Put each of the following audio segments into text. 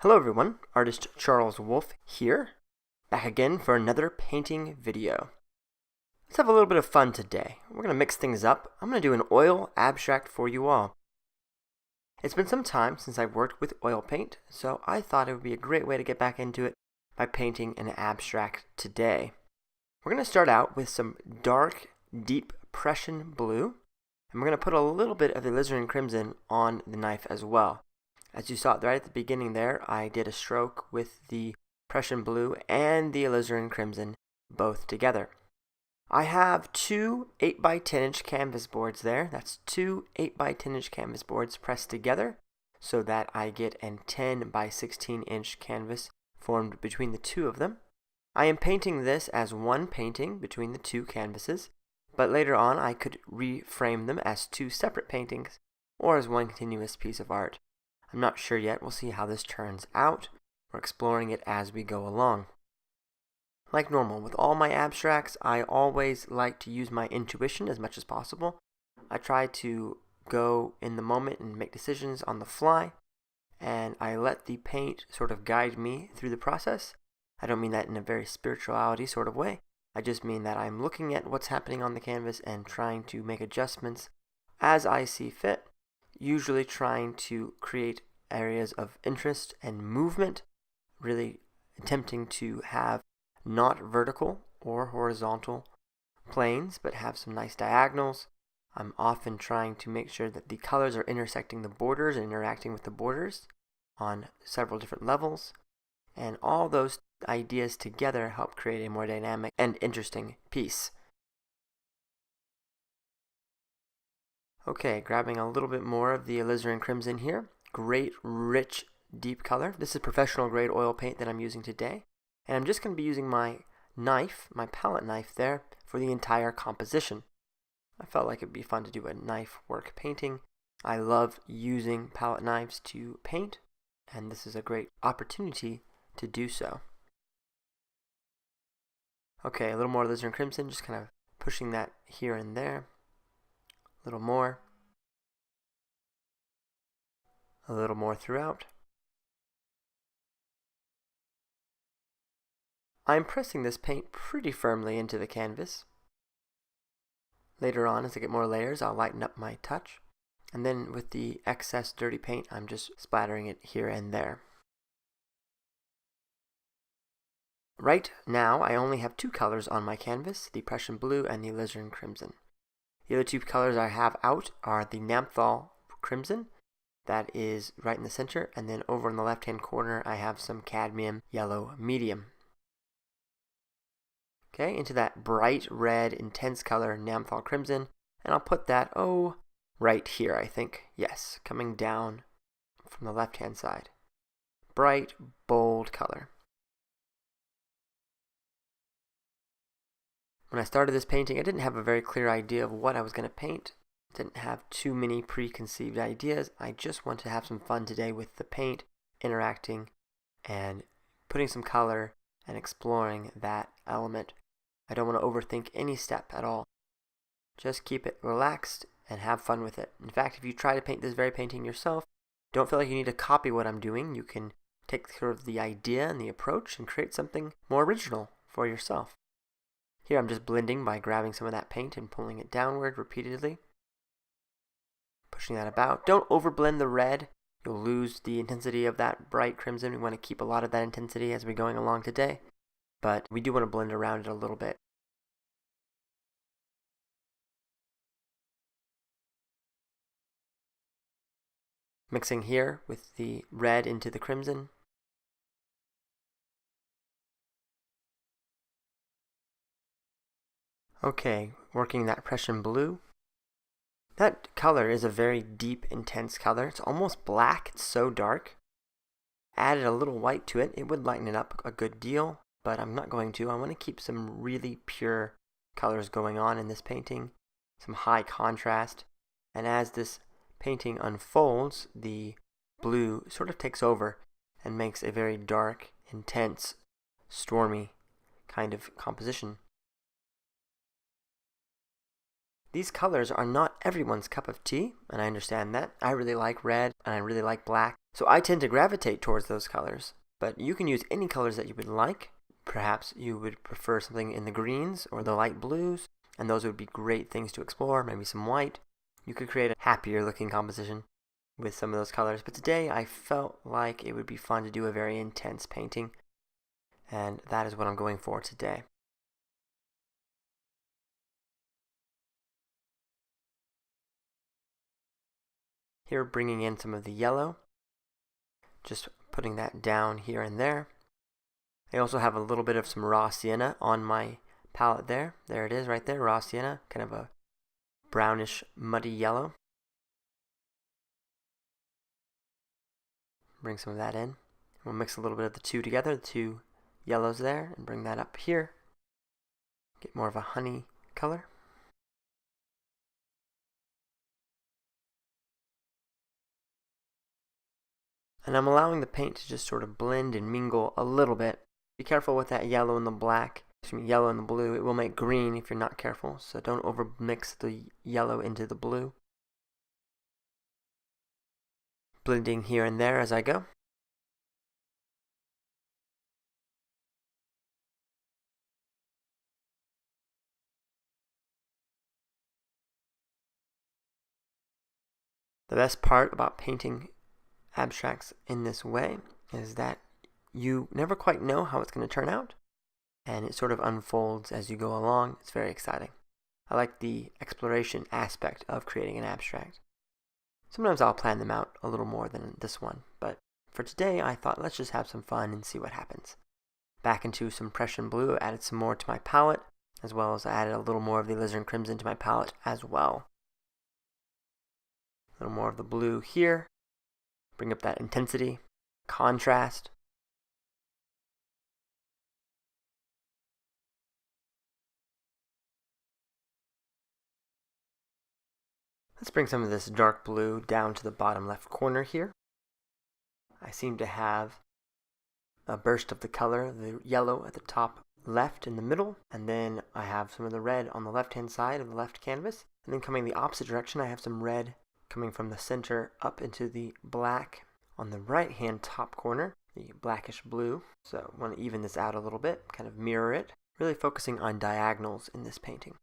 Hello everyone, artist Charles Wolfe here, back again for another painting video. Let's have a little bit of fun today. We're going to mix things up. I'm going to do an oil abstract for you all. It's been some time since I've worked with oil paint, so I thought it would be a great way to get back into it by painting an abstract today. We're going to start out with some dark, deep Prussian blue, and we're going to put a little bit of the ALIZARIN Crimson on the knife as well. As you saw right at the beginning there, I did a stroke with the Prussian Blue and the ALIZARIN Crimson both together. I have two 8x10" canvas boards there. That's two 8x10" canvas boards pressed together so that I get a 10x16" canvas formed between the two of them. I am painting this as one painting between the two canvases, but later on I could reframe them as two separate paintings or as one continuous piece of art. I'm not sure yet. We'll see how this turns out. We're exploring it as we go along. Like normal, with all my abstracts, I always like to use my intuition as much as possible. I try to go in the moment and make decisions on the fly, and I let the paint sort of guide me through the process. I don't mean that in a very spirituality sort of way. I just mean that I'm looking at what's happening on the canvas and trying to make adjustments as I see fit. Usually trying to create areas of interest and movement, really attempting to have not vertical or horizontal planes, but have some nice diagonals. I'm often trying to make sure that the colors are intersecting the borders and interacting with the borders on several different levels, and all those ideas together help create a more dynamic and interesting piece. Okay, grabbing a little bit more of the ALIZARIN Crimson here. Great, rich, deep color. This is professional grade oil paint that I'm using today. And I'm just going to be using my knife, my palette knife there, for the entire composition. I felt like it would be fun to do a knife work painting. I love using palette knives to paint, and this is a great opportunity to do so. Okay, a little more ALIZARIN Crimson, just kind of pushing that here and there. A little more throughout. I'm pressing this paint pretty firmly into the canvas. Later on, as I get more layers, I'll lighten up my touch. And then with the excess dirty paint, I'm just splattering it here and there. Right now, I only have two colors on my canvas, the Prussian Blue and the ALIZARIN Crimson. The other two colors I have out are the Naphthol Crimson, that is right in the center, and then over in the left-hand corner I have some Cadmium Yellow Medium. Okay, into that bright red, intense color Naphthol Crimson, and I'll put that, right here, I think. Yes, coming down from the left-hand side. Bright, bold color. When I started this painting, I didn't have a very clear idea of what I was going to paint. Didn't have too many preconceived ideas. I just want to have some fun today with the paint, interacting and putting some color and exploring that element. I don't want to overthink any step at all. Just keep it relaxed and have fun with it. In fact, if you try to paint this very painting yourself, don't feel like you need to copy what I'm doing. You can take sort of the idea and the approach and create something more original for yourself. Here I'm just blending by grabbing some of that paint and pulling it downward repeatedly. Pushing that about. Don't overblend the red. You'll lose the intensity of that bright crimson. We want to keep a lot of that intensity as we're going along today, but we do want to blend around it a little bit. Mixing here with the red into the crimson. Okay, working that Prussian Blue. That color is a very deep, intense color. It's almost black. It's so dark. Added a little white to it. It would lighten it up a good deal, but I'm not going to. I want to keep some really pure colors going on in this painting. Some high contrast. And as this painting unfolds, the blue sort of takes over and makes a very dark, intense, stormy kind of composition. These colors are not everyone's cup of tea, and I understand that. I really like red, and I really like black, so I tend to gravitate towards those colors. But you can use any colors that you would like. Perhaps you would prefer something in the greens or the light blues, and those would be great things to explore, maybe some white. You could create a happier looking composition with some of those colors, but today I felt like it would be fun to do a very intense painting, and that is what I'm going for today. Here, bringing in some of the yellow, just putting that down here and there. I also have a little bit of some raw sienna on my palette there. There it is right there, raw sienna, kind of a brownish, muddy yellow. Bring some of that in. We'll mix a little bit of the two together, the two yellows there, and bring that up here. Get more of a honey color. And I'm allowing the paint to just sort of blend and mingle a little bit. Be careful with that yellow and the black. Yellow and the blue. It will make green if you're not careful, so don't over mix the yellow into the blue. Blending here and there as I go. The best part about painting abstracts in this way is that you never quite know how it's going to turn out, and it sort of unfolds as you go along. It's very exciting. I like the exploration aspect of creating an abstract. Sometimes I'll plan them out a little more than this one, but for today I thought let's just have some fun and see what happens. Back into some Prussian Blue, added some more to my palette, as well as I added a little more of the ALIZARIN Crimson to my palette as well. A little more of the blue here. Bring up that intensity, contrast. Let's bring some of this dark blue down to the bottom left corner here. I seem to have a burst of the color, the yellow at the top left in the middle, and then I have some of the red on the left-hand side of the left canvas. And then coming the opposite direction, I have some red coming from the center up into the black on the right-hand top corner, the blackish blue. So I want to even this out a little bit, kind of mirror it, really focusing on diagonals in this painting.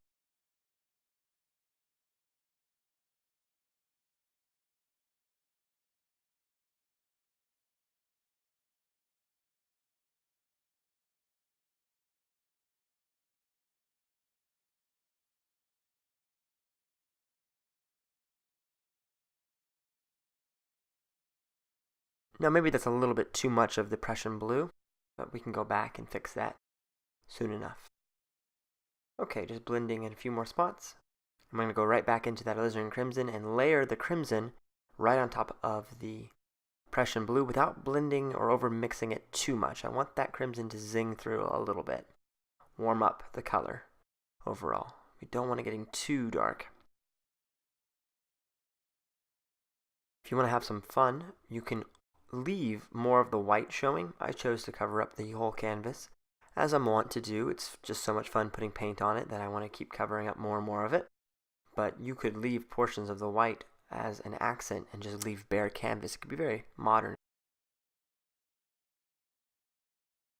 Now maybe that's a little bit too much of the Prussian Blue, but we can go back and fix that soon enough. Okay, just blending in a few more spots. I'm going to go right back into that ALIZARIN Crimson and layer the crimson right on top of the Prussian Blue without blending or over mixing it too much. I want that crimson to zing through a little bit. Warm up the color overall. We don't want it getting too dark. If you want to have some fun, you can leave more of the white showing. I chose to cover up the whole canvas, as I'm wont to do. It's just so much fun putting paint on it that I want to keep covering up more and more of it. But you could leave portions of the white as an accent and just leave bare canvas. It could be very modern.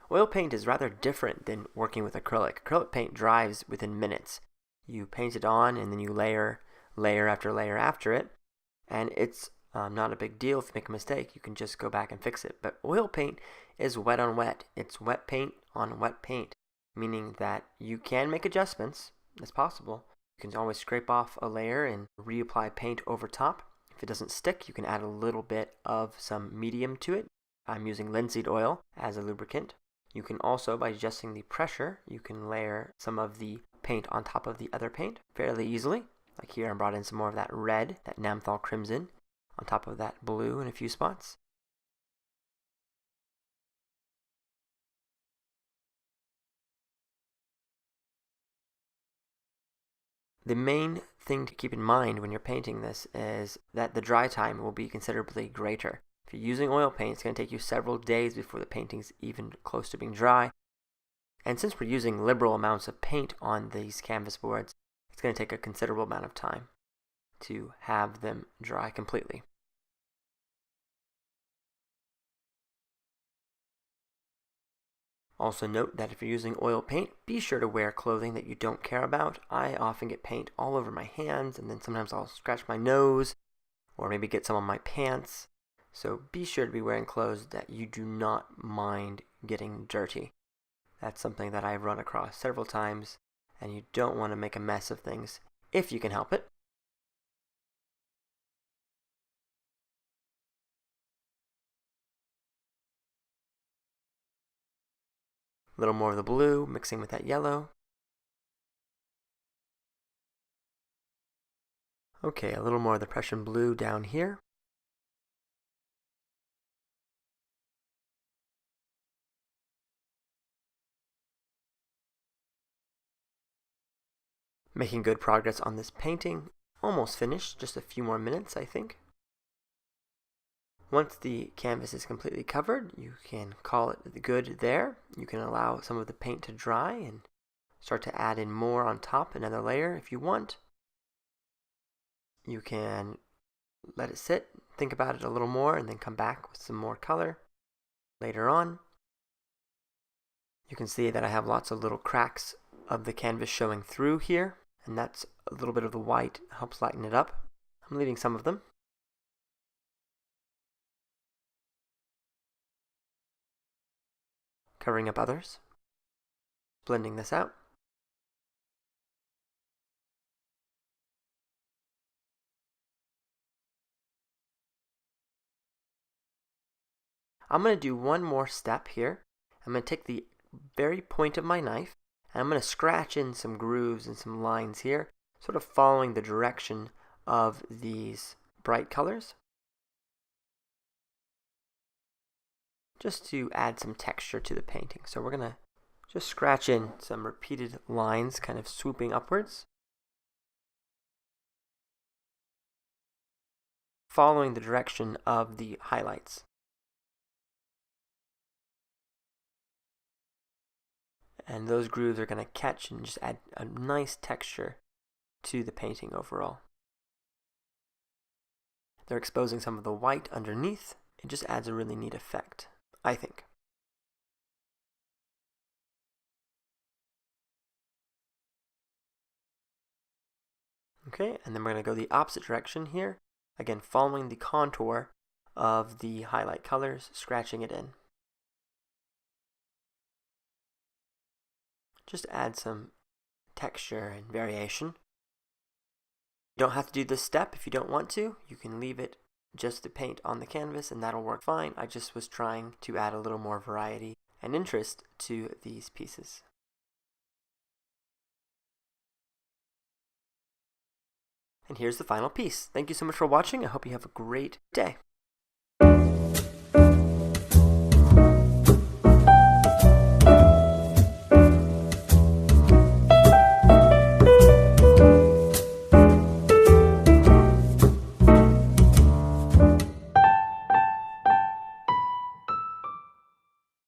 Oil paint is rather different than working with acrylic. Acrylic paint dries within minutes. You paint it on and then you layer after layer after it, and it's not a big deal. If you make a mistake, you can just go back and fix it. But oil paint is wet on wet. It's wet paint on wet paint, meaning that you can make adjustments. It's possible. You can always scrape off a layer and reapply paint over top. If it doesn't stick, you can add a little bit of some medium to it. I'm using linseed oil as a lubricant. You can also, by adjusting the pressure, you can layer some of the paint on top of the other paint fairly easily. Like here, I brought in some more of that red, that Naphthol Crimson, on top of that blue in a few spots. The main thing to keep in mind when you're painting this is that the dry time will be considerably greater. If you're using oil paint, it's going to take you several days before the painting's even close to being dry. And since we're using liberal amounts of paint on these canvas boards, it's it's going to take a considerable amount of time to have them dry completely. Also note that if you're using oil paint, be sure to wear clothing that you don't care about. I often get paint all over my hands, and then sometimes I'll scratch my nose or maybe get some on my pants. So be sure to be wearing clothes that you do not mind getting dirty. That's something that I've run across several times, and you don't want to make a mess of things if you can help it. A little more of the blue mixing with that yellow. Okay, a little more of the Prussian Blue down here. Making good progress on this painting. Almost finished, just a few more minutes, I think. Once the canvas is completely covered, you can call it good there. You can allow some of the paint to dry and start to add in more on top, another layer if you want. You can let it sit, think about it a little more, and then come back with some more color later on. You can see that I have lots of little cracks of the canvas showing through here, and that's a little bit of the white helps lighten it up. I'm leaving some of them. Covering up others. Blending this out. I'm going to do one more step here. I'm going to take the very point of my knife and I'm going to scratch in some grooves and some lines here, sort of following the direction of these bright colors, just to add some texture to the painting. So we're going to just scratch in some repeated lines kind of swooping upwards, following the direction of the highlights. And those grooves are going to catch and just add a nice texture to the painting overall. They're exposing some of the white underneath. It just adds a really neat effect, I think. Okay, and then we're going to go the opposite direction here. Again, following the contour of the highlight colors, scratching it in. Just add some texture and variation. You don't have to do this step if you don't want to. You can leave it just to paint on the canvas and that'll work fine. I just was trying to add a little more variety and interest to these pieces. And here's the final piece. Thank you so much for watching. I hope you have a great day.